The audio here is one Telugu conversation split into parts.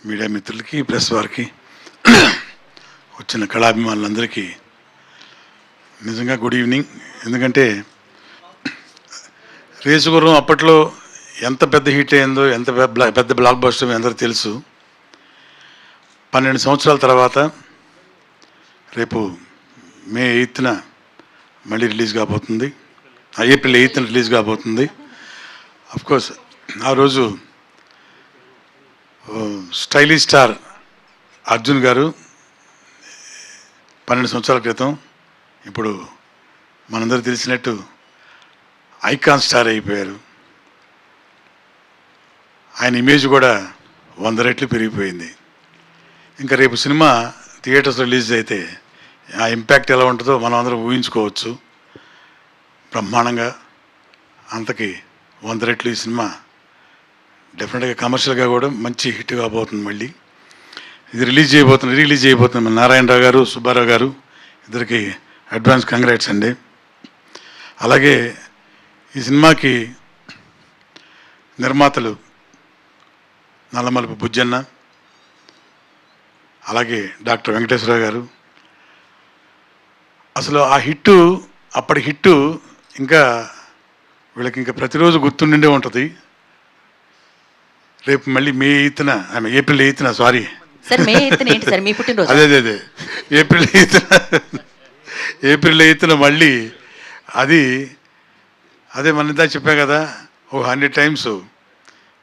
మీడియా మిత్రులకి, ప్రెస్ వారికి, వచ్చిన కళాభిమానులందరికీ నిజంగా గుడ్ ఈవినింగ్. ఎందుకంటే రేసుగుర్రం అప్పట్లో ఎంత పెద్ద హిట్ అయిందో, ఎంత పెద్ద బ్లాక్ బస్టర్ అందరికీ తెలుసు. 12 సంవత్సరాల తర్వాత రేపు మే 8న మళ్ళీ రిలీజ్ కాబోతుంది. ఏప్రిల్ 8న రిలీజ్ కాబోతుంది. అఫ్కోర్స్ ఆ రోజు స్టైలిష్ స్టార్ అర్జున్ గారు 12 సంవత్సరాల క్రితం ఇప్పుడు మనందరూ తెలిసినట్టు ఐకాన్ స్టార్ అయిపోయారు. ఆయన ఇమేజ్ కూడా 100 రెట్లు పెరిగిపోయింది. ఇంకా రేపు సినిమా థియేటర్స్ రిలీజ్ అయితే ఆ ఇంపాక్ట్ ఎలా ఉంటుందో మనం అందరం ఊహించుకోవచ్చు. బ్రహ్మాండంగా అంతకి 100 రెట్లు ఈ సినిమా డెఫినెట్గా కమర్షియల్గా కూడా మంచి హిట్ కాబోతుంది. మళ్ళీ ఇది రిలీజ్ చేయబోతుంది మన నారాయణరావు గారు, సుబ్బారావు గారు ఇద్దరికి అడ్వాన్స్ కంగ్రాట్స్ అండి. అలాగే ఈ సినిమాకి నిర్మాతలు నల్లమలుపు బుజ్జన్న, అలాగే డాక్టర్ వెంకటేశ్వరరావు గారు. అసలు ఆ హిట్టు, అప్పటి హిట్టు ఇంకా వీళ్ళకి ఇంకా ప్రతిరోజు గుర్తుండే ఉంటుంది. రేపు మళ్ళీ ఏప్రిల్ 8న సారీ అదే ఏప్రిల్ 8న మళ్ళీ అదే మన ఇందా చెప్పా కదా, 100 టైమ్స్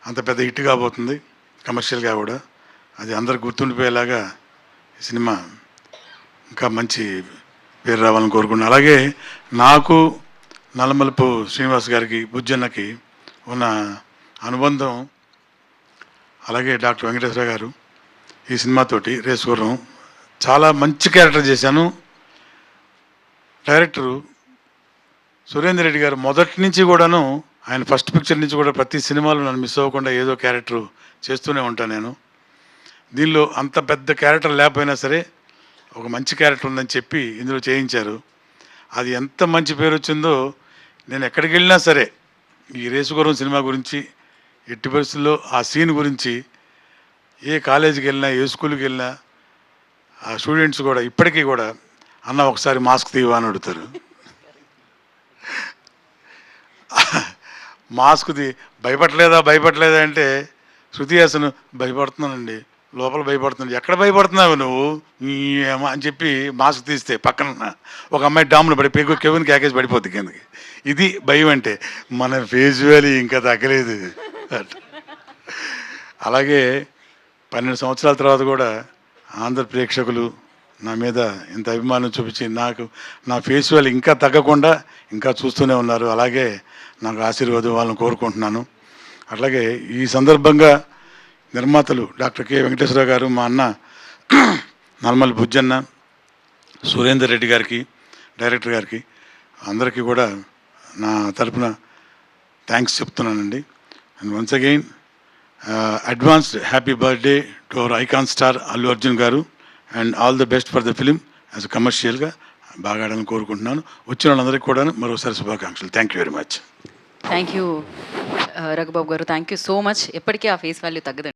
అంత పెద్ద హిట్ కాబోతుంది. కమర్షియల్గా కూడా అది అందరికి గుర్తుండిపోయేలాగా ఈ సినిమా ఇంకా మంచి పేరు రావాలని కోరుకున్నాను. అలాగే నాకు నల్లమలుపు శ్రీనివాస్ గారికి, బుజ్జన్నకి ఉన్న అనుబంధం, అలాగే డాక్టర్ వెంకటేశ్వర గారు ఈ సినిమాతోటి రేసుగుర్రం చాలా మంచి క్యారెక్టర్ చేశాను. డైరెక్టరు సురేందర్ రెడ్డి గారు మొదటి నుంచి కూడాను, ఆయన ఫస్ట్ పిక్చర్ నుంచి కూడా ప్రతి సినిమాలో నన్ను మిస్ అవ్వకుండా ఏదో క్యారెక్టరు చేస్తూనే ఉంటాను నేను. దీనిలో అంత పెద్ద క్యారెక్టర్ లేకపోయినా సరే ఒక మంచి క్యారెక్టర్ ఉందని చెప్పి ఇందులో చేయించారు. అది ఎంత మంచి పేరు వచ్చిందో. నేను ఎక్కడికి వెళ్ళినా సరే ఈ రేసుగుర్రం సినిమా గురించి, ఎట్టి పరిస్థితుల్లో ఆ సీన్ గురించి, ఏ కాలేజీకి వెళ్ళినా, ఏ స్కూల్కి వెళ్ళినా ఆ స్టూడెంట్స్ కూడా ఇప్పటికీ కూడా అన్న ఒకసారి మాస్క్ తీవా అని అడుగుతారు. మాస్క్ది భయపడలేదా అంటే శృతి హాసన్ భయపడుతున్నానండి, లోపల భయపడుతున్నాడు. ఎక్కడ భయపడుతున్నావు నువ్వు అని చెప్పి మాస్క్ తీస్తే పక్కన ఒక అమ్మాయి డామ్ను పడి కెవిన్ క్యాకేజ్ పడిపోద్ది కిందకి. ఇది భయం అంటే. మన ఫేస్ వాల్యూ ఇంకా తగ్గలేదు. అలాగే 12 సంవత్సరాల తర్వాత కూడా ఆంధ్ర ప్రేక్షకులు నా మీద ఇంత అభిమానం చూపించి నా ఫేస్ వాల్యూ ఇంకా తగ్గకుండా ఇంకా చూస్తూనే ఉన్నారు. అలాగే నాకు ఆశీర్వాదం వాళ్ళని కోరుకుంటున్నాను. అట్లాగే ఈ సందర్భంగా నిర్మాతలు డాక్టర్ కె వెంకటేశ్వరరావు గారు, మా అన్న నల్మల్ బుజ్జన్న, సురేందర్ రెడ్డి గారికి, డైరెక్టర్ గారికి అందరికీ కూడా నా తరపున థ్యాంక్స్ చెప్తున్నానండి. And once again advanced happy birthday to our icon star Allu Arjun garu and all the best for the film. As కమర్షియల్గా బాగా ఆడాలని కోరుకుంటున్నాను. వచ్చిన వాళ్ళందరికీ కూడా మరోసారి శుభాకాంక్షలు. Thank you very much. Thank you Raghubabu garu, thank you so much. ఎప్పటికీ ఆ ఫేస్ వాల్యూ తగ్గదండి.